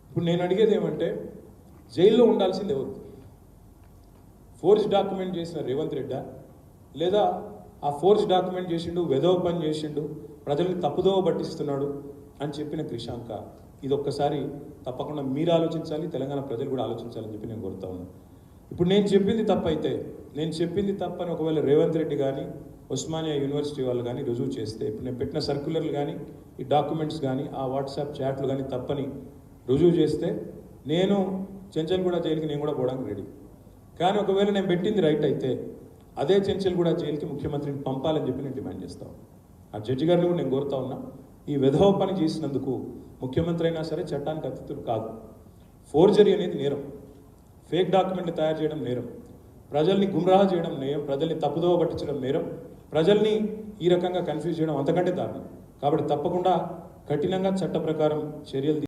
ఇప్పుడు నేను అడిగేది ఏమంటే జైల్లో ఉండాల్సింది ఎవరు? ఫోర్జ్ డాక్యుమెంట్ చేసిన రేవంత్ రెడ్డా, లేదా ఆ ఫోర్జ్ డాక్యుమెంట్ చేసిండు, వెధవ పని చేసిండు, ప్రజల్ని తప్పుదోవ పట్టిస్తున్నాడు అని చెప్పిన క్రిషాంక? ఇది ఒక్కసారి తప్పకుండా మీరు ఆలోచించాలి, తెలంగాణ ప్రజలు కూడా ఆలోచించాలని చెప్పి నేను కోరుతా ఉన్నాను. ఇప్పుడు నేను చెప్పింది తప్పైతే, నేను చెప్పింది తప్పని ఒకవేళ రేవంత్ రెడ్డి కానీ ఉస్మానియా యూనివర్సిటీ వాళ్ళు కానీ రుజువు చేస్తే, ఇప్పుడు నేను పెట్టిన సర్క్యులర్లు కానీ ఈ డాక్యుమెంట్స్ కానీ ఆ వాట్సాప్ చాట్లు కానీ తప్పని రుజువు చేస్తే నేను చెంచల్గూడ జైలుకి నేను కూడా పోవడానికి రెడీ. కానీ ఒకవేళ నేను పెట్టింది రైట్ అయితే అదే చెంచల్గూడ జైలుకి ముఖ్యమంత్రిని పంపాలని చెప్పి నేను డిమాండ్ చేస్తాను. ఆ జడ్జి గారిని కూడా నేను కోరుతా ఉన్నా, ఈ విధవ పని చేసినందుకు ముఖ్యమంత్రి అయినా సరే చట్టానికి అతిథులు కాదు. ఫోర్జరీ అనేది నేరం, ఫేక్ డాక్యుమెంట్లు తయారు చేయడం నేరం, ప్రజల్ని గుమ్రాహ చేయడం నేరం, ప్రజల్ని తప్పుదోవ పట్టించడం నేరం, ప్రజల్ని ఈ రకంగా కన్ఫ్యూజ్ చేయడం అంతకంటే దారుణం. కాబట్టి తప్పకుండా కఠినంగా చట్ట ప్రకారం చర్యలు